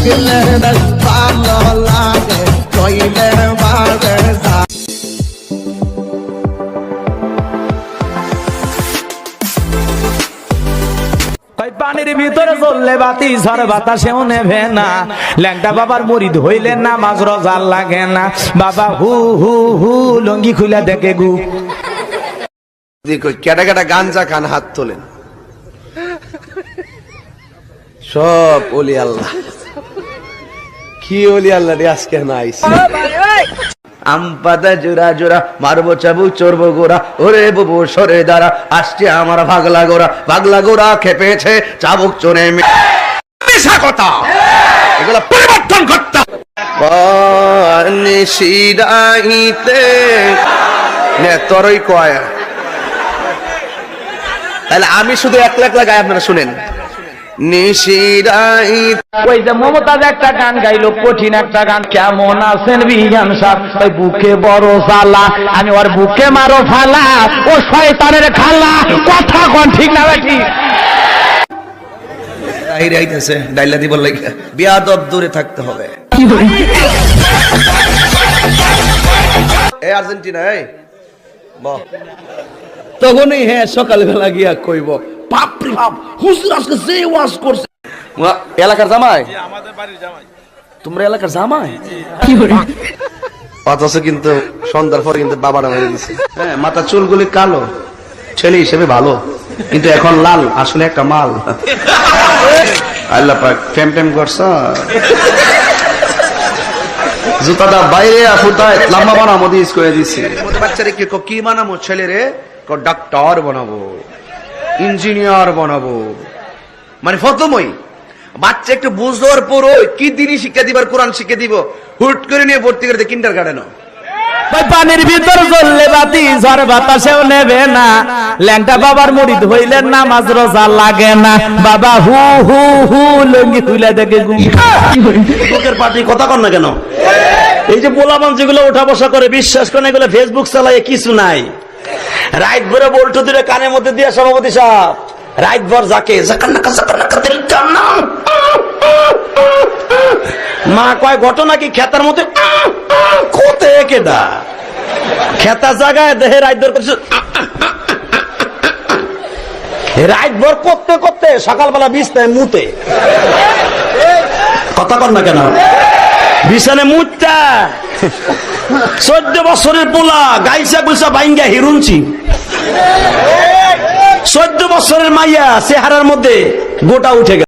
লাগলে ভালো লাগে কইলে বারে যা পানির ভিতরে চললে বাতি ঝড় বাতাসেও নেবে না। ল্যাংটা বাবার মুরিদ হইলে নামাজ রোজা লাগে না। বাবা হু হু হু লঙ্গি খুলে দেখে গু। কেটা কেটা গাঞ্জা খান হাত তোলেন। সব ওলি আল্লাহ। কি ওলি আল্লাহ রে আজকে নাই। আম পাতা জোড়া জোড়া মারবো চাবুক চড়বো গোড়া ওরে বুবু সরে দাঁড়া আসছে আমার ভাগলা গোড়া খেপেছে চাবুক চড়ে মিশা কথা এগুলো পরিবর্তন করতে নিশিরাইতে নে তোরই কয় তাহলে আমি শুধু একলা একলা গাই আপনারা শুনেন। ওই যে মমতাজ একটা গান গাইলো কঠিন একটা গান কেমন আছেন বিজ্ঞান সাহেব ওই বুকে বড় জ্বালা আমি ওর বুকে মারো ফালা ও শয়তানের খালা কথা কোন ঠিক না ঠিক আইতেছে ডাইলা দিব লাগে বিয়াদব দূরে থাকতে হবে। এই আর্জেন্টিনা এই বাহ তখনই হ্যাঁ সকালবেলা গিয়া কইব বাপরে বাপ হুজুর আজকে যে ওয়াজ করছে এলাকার জামাই আমাদের বাড়ির জামাই তোমরা এলাকার জামাই কি করে অথচ কিন্তু সন্ধ্যার পরে কিন্তু বাবারা মেরে দিছে। হ্যাঁ মাথা চুলগুলি কালো ছেলে হিসেবে ভালো কিন্তু এখন লাল আসলে একটা মাল। আল্লাহ পাক ফেম ফেম করছ জুতাটা বাইরে ফুটায় লম্বা বানাবো দিস করে দিছে। বাচ্চারে কি বানাবো ছেলে রে ডাক্তার বানাবো ইঞ্জিনিয়ার বানাবো মানে ফতমই বাচ্চা একটু বুঝার পরও কি দিনই শিক্ষা দিবার কোরআন শিক্ষা দিব হুট করে নিয়ে ভর্তি করে দেয় কিন্ডার গার্ডেনও। পানির ভিতর চললে বাতি ঝড় বাতাসেও নেবে না। ল্যাংটা বাবার মুরিদ হইলে নামাজ রোজা লাগে না। বাবা হু হু হু লঙ্গি তুলে দেখে বুকের পার্টি কথা কন না কেন? এই যে পোলাপান যেগুলো উঠা বসা করে বিশ্বাস করেন এগুলো ফেসবুক চালায় কিছু নাই। রাইট ভরে বল্টু দিলে কানের মধ্যে দিয়ে সভাপতি সাহেব রাইট ভর যাকে মা কয় ঘটনা কি খেতার মধ্যে কোতে কেডা খেতা জায়গায় দেহে রাইট ভর করছে রাইট ভর করতে করতে সকালবেলা বিছনায় মুতে কথা কর না কেন বিছানে মুতটা 14 বছরের পোলা গাইসা গুইসা বাইঙ্গা হিরুনছি 14 বছরের মাইয়া চেহারার মধ্যে গোটা উঠে গেল।